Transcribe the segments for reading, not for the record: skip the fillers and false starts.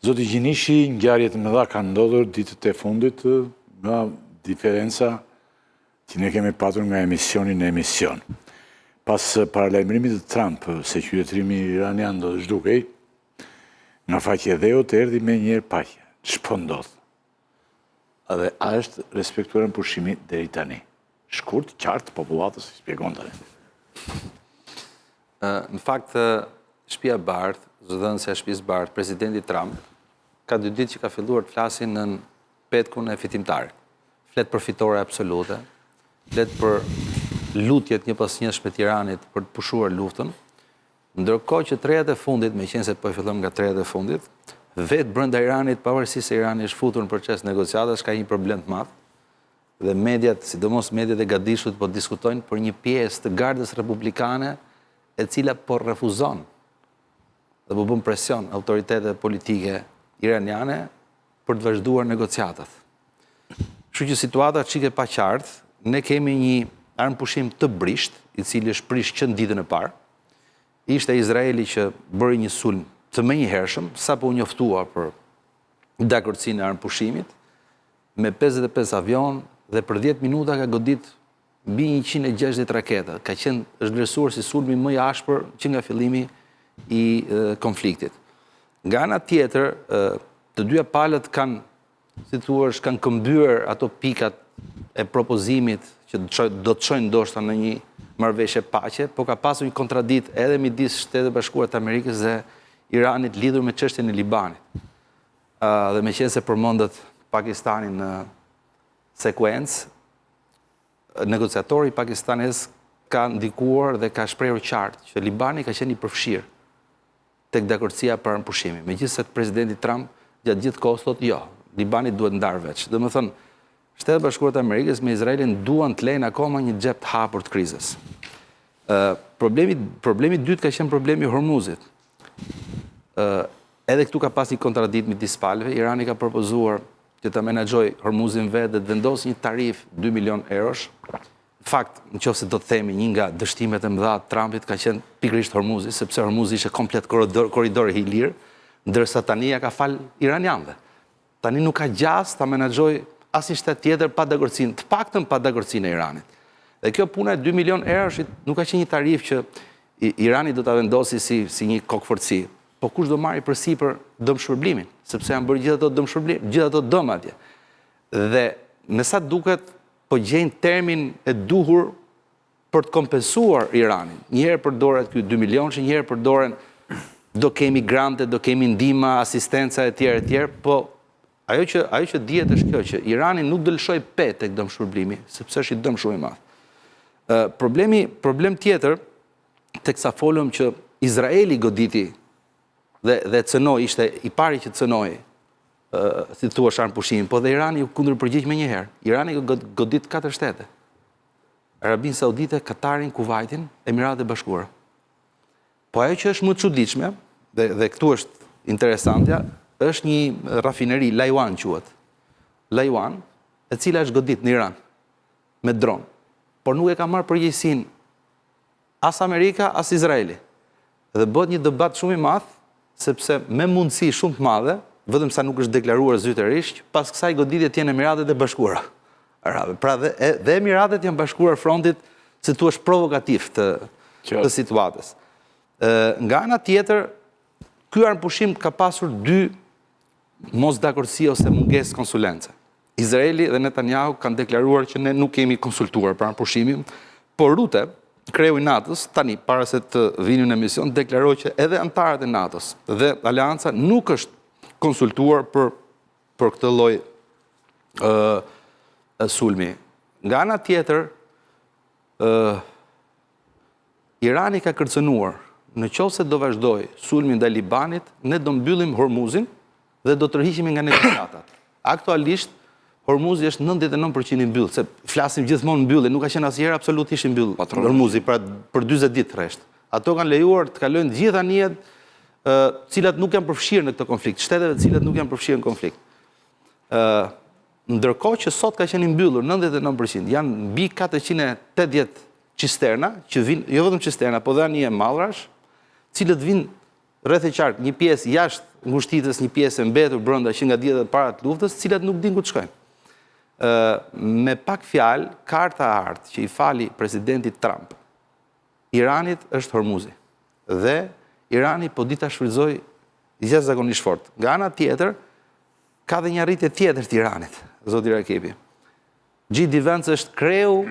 Zoti Gjinishi, ngjarje të mëdha kanë ndodhur ditët e fundit nga diferenca që ne kemi patur nga emisioni në emision. Pas paralajmërimit të Trump se qytetërimi iranian do të zhdukej, nga faqe dheu të erdhi me njëherë paqja. Ç'po ndodh? Edhe a është respektuar në pushimi deri tani? Shkurt, qartë, popullatës i shpjegon tani. Në fakt, Shtëpia e Bardhë, zëdhënësja e Shtëpisë Bardhë, presidenti Trump, ka 2 ditë që ka filluar të flasin në petkun e fitimtarit. Flet për fitore absolute, flet për lutjet një pas njës me Tiranit për të pushuar luftën, ndërkohë që 3 e fundit, me qenë se po e fillojmë nga 3 e fundit, vetë brenda Iranit, pavarësisht se Irani është futur në proces negociatash, ka një problem të madh, dhe mediat, sidomos mediat e gadishut, po diskutojnë për një pjesë të gardës republikane e cila po refuzon dhe po bën presion autoritetet politike iraniane për të vazhduar negociatat. Kështu që situata çike pa qartë, ne kemi një armëpushim të brisht, i cili është prish që në ditën e parë. Ishte Izraeli që bëri një sulm të menjëhershëm, sapo u njoftua për dakordsinë e armëpushimit, me 55 avion dhe për 10 minuta ka godit mbi 160 raketa. Ka qenë është vlerësuar si sulmi më i ashpër që nga fillimi i konfliktit. Nga ana tjetër, të dyja palët kanë, si thuash, kanë këmbyer ato pikat e propozimit që do të çojnë ndoshta në një marrëveshje paqe, po ka pasur një kontradikt edhe midis Shtetet Bashkuara të Amerikës dhe Iranit lidhur me çështjen e Libanit. Dhe meqense përmendet Pakistani në sekuencë, negociatori pakistanez ka ndikuar dhe ka shprehur qartë që Libani ka qenë i përfshirë tek dakordsia për armëpushimin. Megjithëse presidenti Trump gjatë gjithë kohës thotë jo, Libani duhet ndarë veç. Domethënë, Shtetet Bashkuara të Amerikës me Izraelin duan të lejnë akoma një xhep të hapur të krizës. Problemi dytë ka qenë problemi i Hormuzit. Edhe këtu ka pas një kontradikt midis palëve. Irani ka propozuar që të menaxhojë Hormuzin vetë dhe të vendosë një tarif 2 milion eurosh. Në fakt, nëse do të themi, një nga dështimet e mëdha të Trumpit ka qenë pikërisht Hormuzi, sepse Hormuzi ishte komplet korridor i lirë, ndërsa tani ja ka fal iranianëve. Tani nuk ka gjas ta menaxhojë asnjë shtet tjetër pa dakordsinë, të paktën pa dakordsinë e Iranit. Dhe kjo puna e 2 milion euroshit nuk ka qenë një tarif që Irani do ta vendosi si një kokforci, po kush do marrë përsipër dëmshpërblimin, sepse janë bërë gjithë ato dëmshpërblim, gjithë ato dëm atje. Dhe me sa duket po gjejnë termin e duhur për të kompensuar Iranin. Njëherë përdoret ky 2 milion, njëherë përdoren do kemi grante, do kemi ndihma, asistenca e tjerë, po ajo që dihet është kjo që Irani nuk do lëshoj petë tek dëmshpërblimi, sepse është i dëm shumë i madh. Problem tjetër, teksa folëm që Izraeli goditi dhe cënoi, ishte i pari që cënoi, si thua armëpushimin, po dhe Irani u kundërpërgjigj menjëherë. Irani godit 4 shtete. Arabinë Saudite, Katarin, Kuvajtin, Emiratet e Bashkuara. Po ajo që është më e çuditshme, dhe këtu është interesantja, është një rafineri, Laiwan quhet. Laiwan, e cila është godit në Iran me dron, por nuk e ka marrë përgjegjësinë as Amerika as Izraeli. Dhe bëhet një debat shumë i madh, sepse me mundësi shumë të madhe, vetëm sa nuk është deklaruar zyrtarisht, pas kësaj goditje të jenë Emiratet e Bashkuara Arabe. Pra dhe Emiratet janë bashkuar frontit, si thua, provokativ të situatës. Nga ana tjetër, ky armëpushim ka pasur 2 mosdakordsi ose mungesë konsulence. Izraeli dhe Netanyahu kanë deklaruar që ne nuk kemi konsultuar për armëpushimin, por Rute, kreu i NATO-s, tani, para se të vini në emision, deklaroi që edhe antarët e NATO-s dhe Aleanca nuk është konsultuar për këtë lloj sulmi. Nga ana tjetër, Irani ka kërcënuar, në qoftë se do vazhdoj sulmi ndaj Libanit, ne do mbyllim Hormuzin dhe do të tërhiqemi nga negociatat. Aktualisht Hormuzi është 99% i mbyllur, se flasim gjithmonë mbyllje, nuk ka qenë asnjëherë absolutisht i mbyllur Hormuzi për 40 ditë rresht. Ato kanë lejuar të kalojnë gjitha anijet cilat nuk janë përfshirë në këtë konflikt, shtetet cilat nuk janë përfshirë në konflikt. Ndërkohë që sot ka qenë i mbyllur 99%, janë mbi 480 cisterna që vinë, jo vetëm cisterna, po dhe anije mallrash, cilët vinë rreth e qark, një pjesë jashtë ngushtitës, një pjesë e mbetur brenda që nga dihet para të luftës, të cilat nuk din ku të shkojnë. Me pak fjalë, karta e artë që i fali presidenti Trump, Iranit është Hormuzi. Dhe Irani po di ta shfrytëzoj jashtëzakonisht fort. Nga ana tjetër, ka dhe një arritje tjetër të Iranit, zoti Rakipi. G.D. Vance është kreu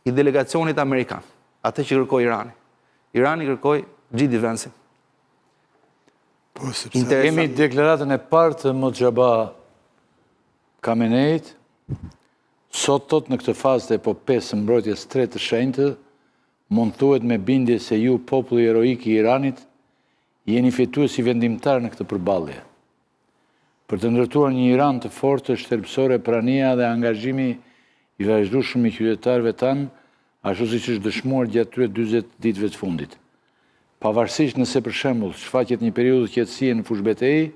i delegacionit amerikan, atë që kërkoi Irani. Irani kërkoi G.D. Vance. Kemi deklaratën e parë të Mojtaba Khameneit, sot tot në këtë fazë të epopesë së mbrojtjes së tretë të shenjtë, mund thuhet me bindje se ju, populli heroik i Iranit, jeni fituesi vendimtar në këtë përballje. Për të ndërtuar një Iran të fortë, është thelbësore prania dhe angazhimi i vazhdueshëm i qytetarëve tanë, ashtu siç është dëshmuar gjatë këtyre 40 ditëve të fundit. Pavarësisht nëse për shembull shfaqet një periudhë qetësie në fushë betejë,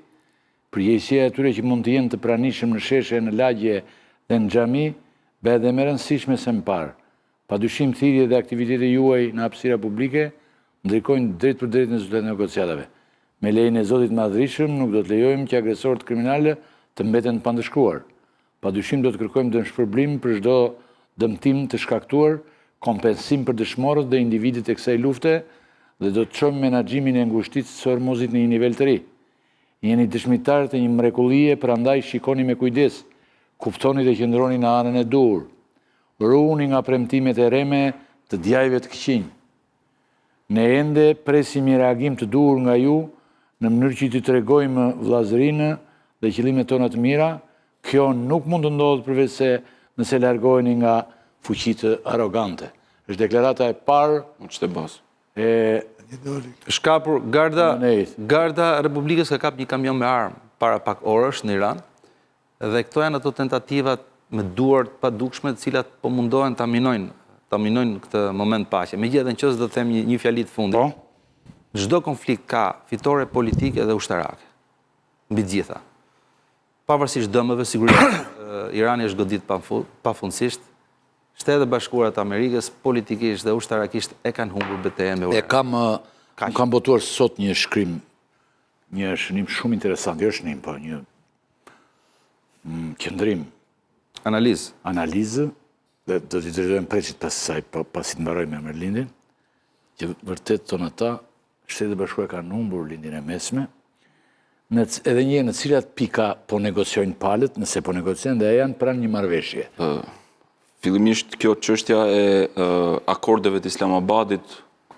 përgjegjësia e atyre që mund të jenë të pranishëm në sheshe, në lagje dhe në xhami, bëhet edhe më rëndësishme se më parë. Padyshim thirrjet dhe aktivitetet juaj në hapësira publike ndrikojnë drejt për drejt në zyrtarin e negociatave. Me lejen e Zotit Madhërisëm nuk do të lejojmë që agresorët kriminale të mbeten të pandëshkruar. Padyshim do të kërkojmë dëmshpërblim për çdo dëmtim të shkaktuar, kompensim për dëshmorët dhe individët e kësaj lufte dhe do të çojmë menaxhimin e ngushtitës së Hormuzit në një nivel të ri. Jeni dëshmitarë të një mrekullie, prandaj shikoni me kujdes, kuptoni dhe qëndroni në anën e dur. Ruhuni nga premtimet e rreme të djajve të këqinj. Ne ende presim një reagim të dur nga ju në mënyrë që t'i tregojmë vllazërinë dhe qëllimet tona të mira. Kjo nuk mund të ndodhë përveç se nëse largoheni nga fuqitë arrogante. Është deklarata e parë e shkapur Garda Republikës ka kap një kamion me armë para pak orësh në Iran, dhe këto janë ato tentativat me duart padukshme të cilat po mundohen ta minojnë këtë moment paqe. Megjithatë, nëse do të them një fjali të fundit. Çdo konflikt ka fitore politike dhe ushtarake. Mbi të gjitha. Pavarësisht dëmeve, sigurisht Irani është godit pafundësisht. Shtetet e Bashkuara të Amerikës politikisht dhe ushtarakisht e kanë humbur betejën me Uranin. Kam botuar sot një shkrim, një shënim shumë interesant, jo shënim, po një qëndrim. Analizë, dhe do t'i drejtojmë preqit pas saj, pasi të mbaroj me Merlindin, që vërtet tonë ata, Shtetet e Bashkuara kanë humbur lindjen e mesme, edhe një në cilat pika po negociojnë palët, nëse po negociojnë dhe janë pranë një marrëveshje. Fillimisht kjo çështja e akordeve të Islamabadit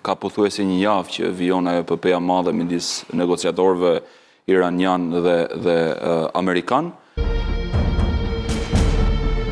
ka pothuajse një javë që vijon ajo epopeja madhe midis negociatorëve iranian dhe amerikan.